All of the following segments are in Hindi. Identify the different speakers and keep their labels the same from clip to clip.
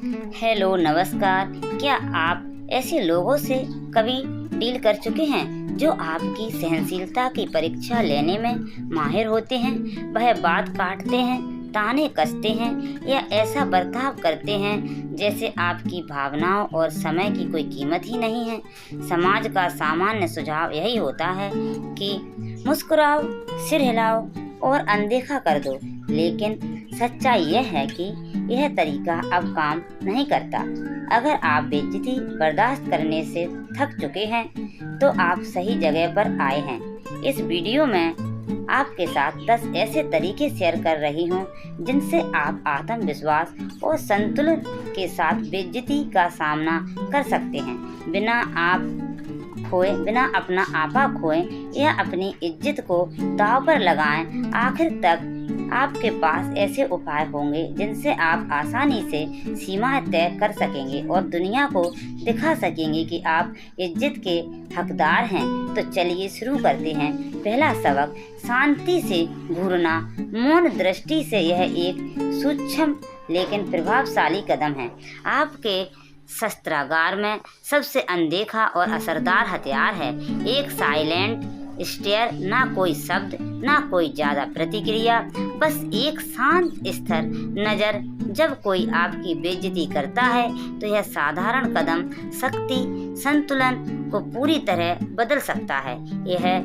Speaker 1: हेलो नमस्कार। क्या आप ऐसे लोगों से कभी डील कर चुके हैं जो आपकी सहनशीलता की परीक्षा लेने में माहिर होते हैं? वह बात काटते हैं, ताने कसते हैं या ऐसा बर्ताव करते हैं जैसे आपकी भावनाओं और समय की कोई कीमत ही नहीं है। समाज का सामान्य सुझाव यही होता है कि मुस्कुराओ, सिर हिलाओ और अनदेखा कर दो, लेकिन सच्चाई यह है कि यह तरीका अब काम नहीं करता। अगर आप बेइज्जती बर्दाश्त करने से थक चुके हैं तो आप सही जगह पर आए हैं। इस वीडियो में आपके साथ 10 ऐसे तरीके शेयर कर रही हूँ जिनसे आप आत्मविश्वास और संतुलन के साथ बेइज्जती का सामना कर सकते हैं, बिना अपना आपा खोएं या अपनी इज्जत को दांव पर लगाएं। आखिर तक आपके पास ऐसे उपाय होंगे जिनसे आप आसानी से सीमाएं तय कर सकेंगे और दुनिया को दिखा सकेंगे कि आप इज्जत के हकदार हैं। तो चलिए शुरू करते हैं। पहला सबक, शांति से घूरना। मौन दृष्टि से यह एक सूक्ष्म लेकिन प्रभावशाली कदम है। आपके शस्त्रागार में सबसे अनदेखा और असरदार हथियार है एक साइलेंट स्टेयर। ना कोई शब्द, ना कोई ज्यादा प्रतिक्रिया, बस एक शांत स्थिर नजर। जब कोई आपकी बेइज्जती करता है तो यह साधारण कदम शक्ति संतुलन को पूरी तरह बदल सकता है। यह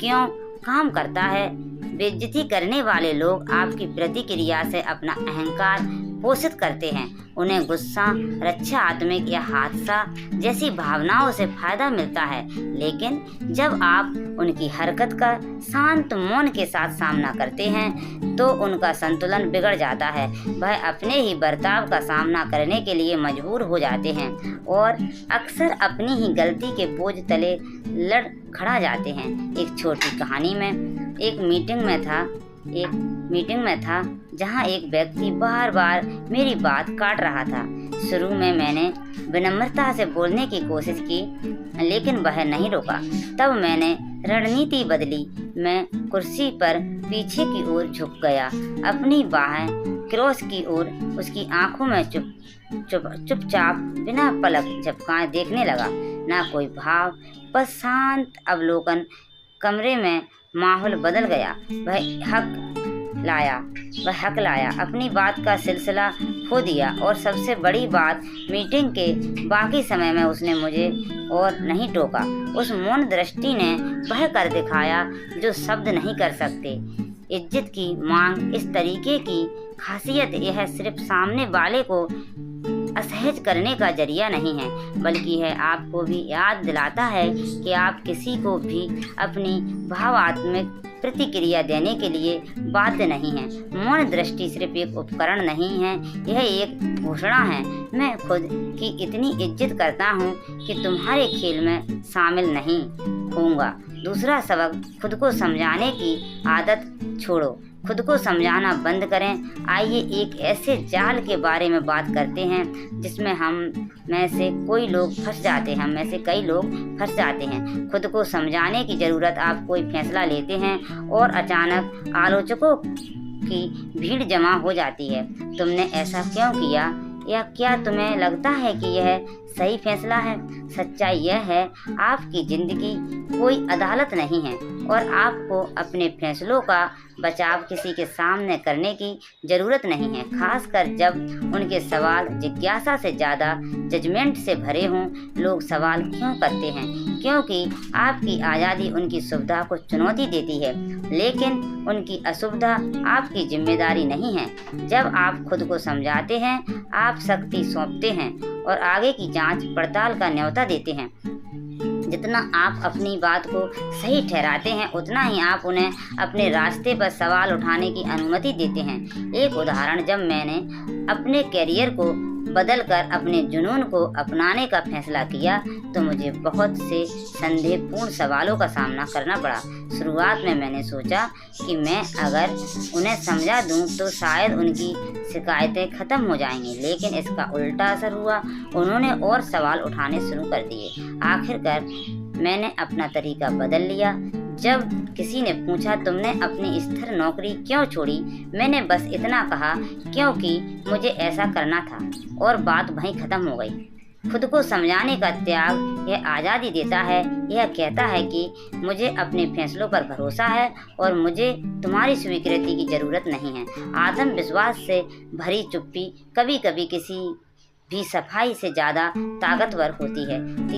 Speaker 1: क्यों काम करता है? बेइज्जती करने वाले लोग आपकी प्रतिक्रिया से अपना अहंकार पोषित करते हैं। उन्हें गुस्सा, रक्षा आत्मिक या हादसा जैसी भावनाओं से फायदा मिलता है, लेकिन जब आप उनकी हरकत का शांत मौन के साथ सामना करते हैं तो उनका संतुलन बिगड़ जाता है। वह अपने ही बर्ताव का सामना करने के लिए मजबूर हो जाते हैं और अक्सर अपनी ही गलती के बोझ तले लड़ खड़ा जाते हैं। एक छोटी कहानी में एक मीटिंग में था जहां एक व्यक्ति बार बार मेरी बात काट रहा था। शुरू में मैंने विनम्रता से बोलने की कोशिश की, लेकिन वह नहीं रुका। तब मैंने रणनीति बदली। मैं कुर्सी पर पीछे की ओर झुक गया, अपनी बाहें क्रॉस की ओर उसकी आंखों में चुपचाप बिना पलक झपकाए देखने लगा। ना कोई भाव, बस शांत अवलोकन। कमरे में माहौल बदल गया। वह हक लाया, अपनी बात का सिलसिला खो दिया और सबसे बड़ी बात, मीटिंग के बाकी समय में उसने मुझे और नहीं टोका। उस मौन दृष्टि ने वह कर दिखाया जो शब्द नहीं कर सकते। इज्जत की मांग इस तरीके की खासियत यह सिर्फ सामने वाले को असहज करने का जरिया नहीं है, बल्कि यह आपको भी याद दिलाता है कि आप किसी को भी अपनी भावात्मक प्रतिक्रिया देने के लिए बाध्य नहीं हैं। मौन दृष्टि सिर्फ एक उपकरण नहीं है, यह एक घोषणा है। मैं खुद की इतनी इज्जत करता हूँ कि तुम्हारे खेल में शामिल नहीं होऊंगा। दूसरा सबक, खुद को समझाने की आदत छोड़ो। खुद को समझाना बंद करें। आइए एक ऐसे जाल के बारे में बात करते हैं जिसमें हम में से कई लोग फंस जाते हैं। खुद को समझाने की ज़रूरत। आप कोई फैसला लेते हैं और अचानक आलोचकों की भीड़ जमा हो जाती है। तुमने ऐसा क्यों किया, या क्या तुम्हें लगता है कि यह सही फैसला है? सच्चाई यह है, आपकी जिंदगी कोई अदालत नहीं है और आपको अपने फैसलों का बचाव किसी के सामने करने की ज़रूरत नहीं है, खासकर जब उनके सवाल जिज्ञासा से ज़्यादा जजमेंट से भरे हों। लोग सवाल क्यों करते हैं? क्योंकि आपकी आज़ादी उनकी सुविधा को चुनौती देती है, लेकिन उनकी असुविधा आपकी जिम्मेदारी नहीं है। जब आप खुद को समझाते हैं, आप शक्ति सौंपते हैं और आगे की जांच पड़ताल का न्योता देते हैं। जितना आप अपनी बात को सही ठहराते हैं, उतना ही आप उन्हें अपने रास्ते पर सवाल उठाने की अनुमति देते हैं। एक उदाहरण, जब मैंने अपने कैरियर को बदलकर अपने जुनून को अपनाने का फैसला किया तो मुझे बहुत से संदेहपूर्ण सवालों का सामना करना पड़ा। शुरुआत में मैंने सोचा कि मैं अगर उन्हें समझा दूं तो शायद उनकी शिकायतें खत्म हो जाएंगी, लेकिन इसका उल्टा असर हुआ। उन्होंने और सवाल उठाने शुरू कर दिए। आखिरकार मैंने अपना तरीका बदल लिया। जब किसी ने पूछा तुमने अपनी स्थिर नौकरी क्यों छोड़ी, मैंने बस इतना कहा क्योंकि मुझे ऐसा करना था और बात वहीं खत्म हो गई। खुद को समझाने का त्याग यह आज़ादी देता है। यह कहता है कि मुझे अपने फैसलों पर भरोसा है और मुझे तुम्हारी स्वीकृति की ज़रूरत नहीं है। आत्मविश्वास से भरी चुप्पी कभी कभी किसी भी सफाई से ज़्यादा ताकतवर होती है।